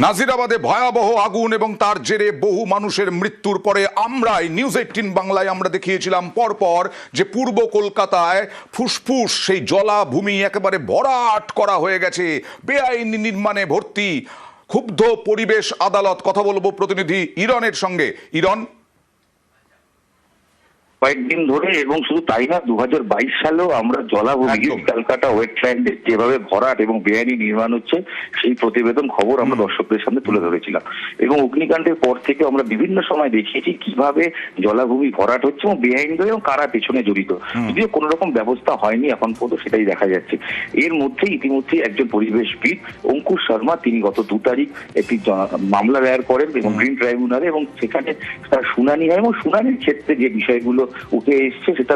নাজিরাবাদে ভয়াবহ আগুন এবং তার জেরে বহু মানুষের মৃত্যুর পরে আমরাই নিউজ 18 বাংলায় আমরা দেখিয়েছিলাম পরপর যে পূর্ব কলকাতায় ফুসফুস সেই জলাভূমি একেবারে ভরাট করা হয়ে গেছে, বেআইনি নির্মাণে ভর্তি। ক্ষুব্ধ পরিবেশ আদালত। কথা বলবো প্রতিনিধি ইরনের সঙ্গে। ইরন, কয়েকদিন ধরে এবং শুধু তাই না 2022 সালেও আমরা জলাভূমি ক্যালকাটা ওয়েটল্যান্ডে যেভাবে ভরাট এবং বেআইনি নির্মাণ হচ্ছে সেই প্রতিবেদন খবর আমরা দর্শকদের সামনে তুলে ধরেছিলাম এবং অগ্নিকাণ্ডের পর থেকে আমরা বিভিন্ন সময় দেখিয়েছি কিভাবে জলাভূমি ভরাট হচ্ছে এবং বেআইনি এবং কারা পেছনে জড়িত, যদিও কোনো রকম ব্যবস্থা হয়নি এখন পর্যন্ত, সেটাই দেখা যাচ্ছে। এর মধ্যে ইতিমধ্যে একজন পরিবেশবিদ অঙ্কুশ শর্মা তিনি গত 2 তারিখ একটি মামলা দায়ের করেন এবং গ্রিন ট্রাইব্যুনালে, এবং সেখানে তার শুনানি হয় এবং শুনানির ক্ষেত্রে যে বিষয়গুলো উঠে এসছে সেটা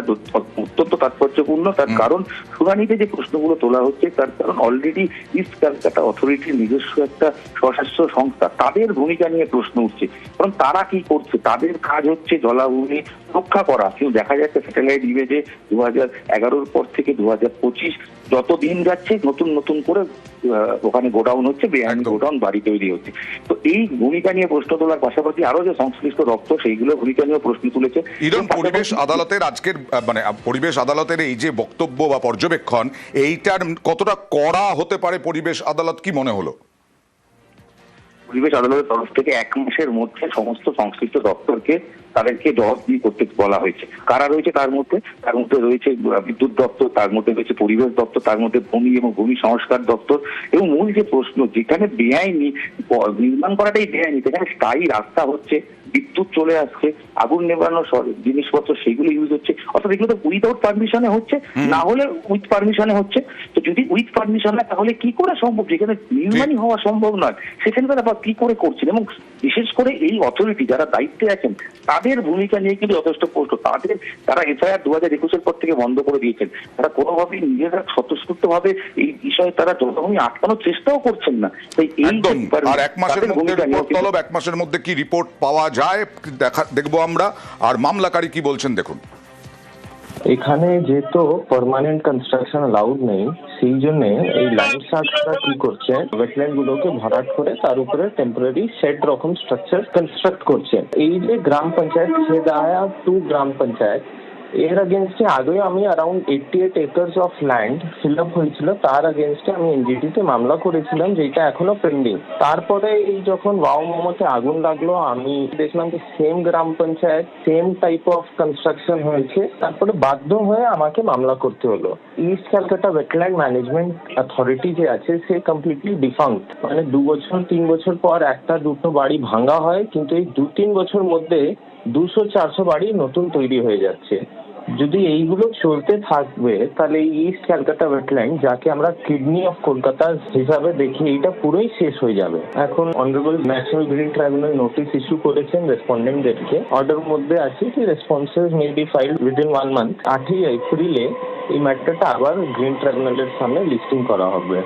অত্যন্ত তাৎপর্যপূর্ণ। তার কারণ শুনানিতে যে প্রশ্নগুলো তোলা হচ্ছে তার কারণ অলরেডি ইস্ট ক্যালকাটা অথরিটির নিজস্ব একটা স্বশাস্ত্র সংস্থা, তাদের ভূমিকা নিয়ে প্রশ্ন উঠছে। কারণ তারা কি করছে, তাদের কাজ হচ্ছে জলাভূমি রক্ষা করা। কিন্তু দেখা যাচ্ছে স্যাটেলাইট ইমেজে 2011 পর থেকে 2025 যত দিন যাচ্ছে নতুন নতুন করে ওখানে গোডাউন হচ্ছে, বেআইনি গোডাউন বাড়ি তৈরি হচ্ছে। তো এই ভূমিকা নিয়ে প্রশ্ন তোলার পাশাপাশি আরো যে সংশ্লিষ্ট দপ্তর সেইগুলো ভূমিকা নিয়ে প্রশ্ন তুলেছে। পরিবেশ আদালতের আজকের পরিবেশ আদালতের এই যে বক্তব্য বা পর্যবেক্ষণ, এইটার কতটা কড়া হতে পারে পরিবেশ আদালত কি মনে হলো? পরিবেশ আদালতের তরফ থেকে 1 মাসের মধ্যে সমস্ত সংশ্লিষ্ট দপ্তরকে তাদেরকে জবাবদিহি করতে বলা হয়েছে। কারা রয়েছে তার মধ্যে রয়েছে বিদ্যুৎ দপ্তর, তার মধ্যে রয়েছে পরিবেশ দপ্তর, তার মধ্যে ভূমি এবং ভূমি সংস্কার দপ্তর। এবং মূল যে প্রশ্ন, যেখানে বেআইনি নির্মাণ করাটাই বেআইনি, সেখানে স্থায়ী রাস্তা হচ্ছে, বিদ্যুৎ চলে আসছে, আগুন নেভানোর জিনিসপত্র সেগুলো ইউজ হচ্ছে, অর্থাৎ এগুলো তো উইদাউট পারমিশনে হচ্ছে, না হলে উইথ পারমিশনে হচ্ছে। তো যদি উইথ পারমিশন হয় তাহলে কি করে সম্ভব, যেখানে নির্মাণই হওয়া সম্ভব নয় সেখানে তারা কি করে করছেন? এবং বিশেষ করে এই অথরিটি যারা দায়িত্বে আছেন তাদের ভূমিকা নিয়ে কিন্তু যথেষ্ট প্রশ্ন। তারা এফআইআর 2021 পর থেকে বন্ধ করে দিয়েছেন। তারা কোনোভাবেই নিজেরা স্বতঃস্ফূর্ত ভাবে এই বিষয়ে তারা জলাভূমি আটকানোর চেষ্টাও করছেন না। তাই এই আর 1 মাসের মধ্যে রিপোর্ট তলব, 1 মাসের মধ্যে কি রিপোর্ট পাওয়া যায় দেখবো আমরা। আর মামলাকারী কি বলছেন দেখুন। এখানে যেহেতু পার্মানেন্ট কনস্ট্রাকশন অ্যালাউড নেই, সেই জন্য এই লাইন সার্চরা কি করছে, ওয়েটল্যান্ড গুলোকে ভরাট করে তার উপরে টেম্পোরারি শেড রকম স্ট্রাকচার কনস্ট্রাক্ট করছে। এই যে গ্রাম পঞ্চায়েত ছেদায়া 2 গ্রাম পঞ্চায়েত, এর अगेंस्टे আগেও আমি around 88 acres of land fill up হয়েছিল, তার अगेंस्टे আমি এনজিটিতে মামলা করেছিলাম, যেটা এখনো পেন্ডিং। তারপরে এই যখন ওয়াও মোমোতে আগুন লাগলো, আমি দেখলাম যে same gram panchayat same type of construction হয়েছে, তারপরে বাধ্য হয়ে আমাকে মামলা করতে হলো। East Calcutta wetland management authority যে আছে সে কমপ্লিটলি ডিফাঙ্ক্ট, মানে 2 বছর 3 বছর পর 1-2 বাড়ি ভাঙা হয়, কিন্তু এই 2-3 বছর মধ্যে 200-400 বাড়ি নতুন তৈরি হয়ে যাচ্ছে। যদি এইগুলো চলতে থাকবে তাহলে ইস্ট ক্যালকাটা ওয়েটল্যান্ড, যাকে আমরা কিডনি অফ কলকাতা হিসাবে দেখি, এটা পুরোই শেষ হয়ে যাবে। এখন honourable national green tribunal notice issue করেছেন রেসপন্ডেন্টদেরকে, অর্ডার মধ্যে আছে কি responses may be ফাইলড within 1 month. 8 এপ্রিলে এই ম্যাটারটা আবার গ্রিন ট্রাইব্যুনালের সামনে লিস্টিং করা হবে।